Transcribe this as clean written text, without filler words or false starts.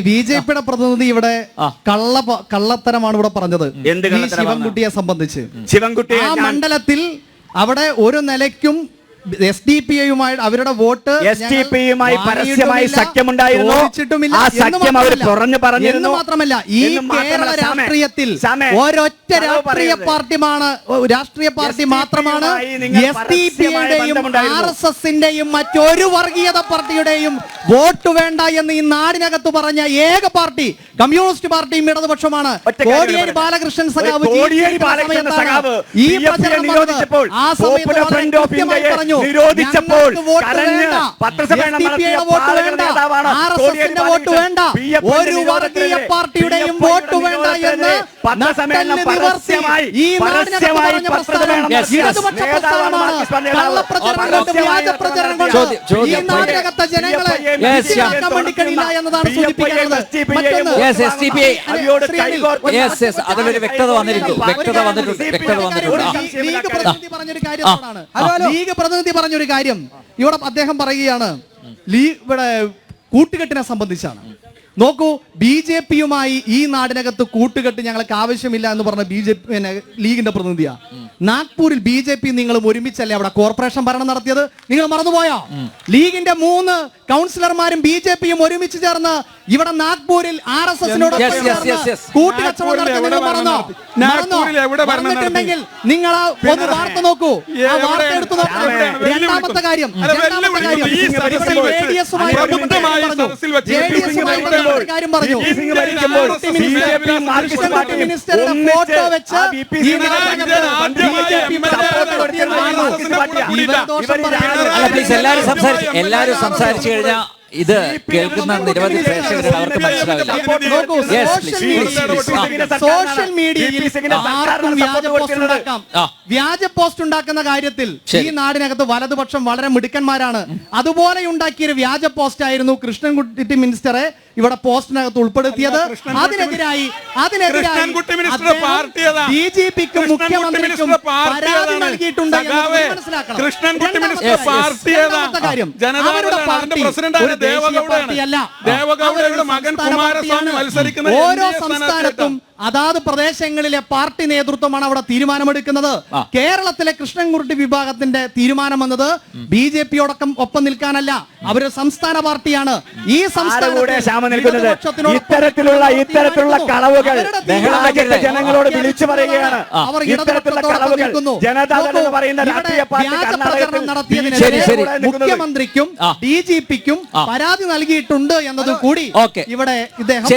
ബിജെപിയുടെ പ്രതിനിധി ഇവിടെ കള്ളത്തരമാണ് ഇവിടെ പറഞ്ഞത്. ശിവൻകുട്ടിയെ സംബന്ധിച്ച് ആ മണ്ഡലത്തിൽ അവിടെ ഒരു നിലയ്ക്കും SDPയുമായി അവരുടെ വോട്ട് SDPയുമായി പരസ്യമായി സഖ്യമുണ്ടായിരുന്നു. ആ സഖ്യം അവർ പറഞ്ഞു പറഞ്ഞിരുന്നു. മാത്രമല്ല ഈ കേരള രാഷ്ട്രീയത്തിൽ ഒരൊറ്റ രാഷ്ട്രീയ പാർട്ടി മാത്രമാണ് SDPയുടെയും RSSന്റെയും മറ്റൊരു വർഗീയത പാർട്ടിയുടെയും വോട്ട് വേണ്ട എന്ന് ഈ നാടിനകത്ത് പറഞ്ഞ ഏക പാർട്ടി കമ്മ്യൂണിസ്റ്റ് പാർട്ടിയും ഇടതുപക്ഷമാണ്. കോടിയേരി ബാലകൃഷ്ണൻ സഖാവ് ഈ പ്രചരണം ആ സമയത്ത് പറഞ്ഞു നിരോധിച്ചപ്പോൾ വോട്ട് വേണ്ട, ഒരു വർഗീയ പാർട്ടിയുടെയും വോട്ട് വേണ്ട എന്ന് ഈ നാടിനകത്തെ ജനങ്ങളെ വേണ്ടി കഴിയില്ല എന്നതാണ് സൂചിപ്പിക്കുന്നത്. അതിലൊരു വ്യക്തത വന്നിട്ടുണ്ട്. ലീഗ് പ്രതിനിധി പറഞ്ഞൊരു കാര്യം ഇവിടെ അദ്ദേഹം പറയുകയാണ്, ഇവിടെ കൂട്ടുകെട്ടിനെ സംബന്ധിച്ചാണ്. നോക്കൂ, BJPയുമായി ഈ നാടിനകത്ത് കൂട്ടുകെട്ട് ഞങ്ങൾക്ക് ആവശ്യമില്ല എന്ന് പറഞ്ഞ ലീഗിന്റെ പ്രതിനിധിയാ. നാഗ്പൂരിൽ BJP നിങ്ങളും ഒരുമിച്ചല്ലേ അവിടെ കോർപ്പറേഷൻ ഭരണം നടത്തിയത്? നിങ്ങൾ മറന്നുപോയോ? ലീഗിന്റെ 3 കൗൺസിലർമാരും BJPയും ഒരുമിച്ച് ചേർന്ന് ഇവിടെ നാഗ്പൂരിൽ RSSനോട് കൂട്ടുകച്ചവടം നടന്നിട്ടുണ്ടെങ്കിൽ നിങ്ങൾ ഒന്ന് വാർത്ത നോക്കൂ, ആ വാർത്ത എടുത്തു നോക്കൂ. രണ്ടാമത്തെ കാര്യം കാര്യം പറഞ്ഞു, മിനിസ്റ്ററുടെ ഫോട്ടോ വെച്ച് എല്ലാരും സംസാരിച്ചു കഴിഞ്ഞാൽ ഇത് കേൾക്കുന്ന നിരവധി പ്രേക്ഷകർ അവർക്ക് മനസ്സിലാവില്ല. സോഷ്യൽ മീഡിയയിൽ വ്യാജ പോസ്റ്റ് ഉണ്ടാക്കുന്ന കാര്യത്തിൽ ഈ നാടിനകത്ത് വലതുപക്ഷം വളരെ മിടുക്കന്മാരാണ്. അതുപോലെ ഉണ്ടാക്കിയൊരു വ്യാജ പോസ്റ്റ് ആയിരുന്നു കൃഷ്ണൻകുട്ടി മിനിസ്റ്ററെ ഇവിടെ പോസ്റ്റിനകത്ത് ഉൾപ്പെടുത്തിയത്. അതിനെതിരായി BJPക്കും മുഖ്യമന്ത്രിക്കും പരാതി നൽകിയിട്ടുണ്ട്. ഓരോ സംസ്ഥാനത്തും അതാത് പ്രദേശങ്ങളിലെ പാർട്ടി നേതൃത്വമാണ് അവിടെ തീരുമാനമെടുക്കുന്നത്. കേരളത്തിലെ കൃഷ്ണൻകുട്ടി വിഭാഗത്തിന്റെ തീരുമാനം വന്നത് BJPയോടൊപ്പം ഒപ്പം നിൽക്കാനല്ല, അവര് സംസ്ഥാന പാർട്ടിയാണ്. ഈ ഇത്തരത്തിലുള്ള കളവുകൾ ജനങ്ങളോട് വിളിച്ചു പറയുകയാണ്. അവർ മുഖ്യമന്ത്രിക്കും DGPക്കും പരാതി നൽകിയിട്ടുണ്ട് എന്നത് കൂടി ഇവിടെ ഇദ്ദേഹം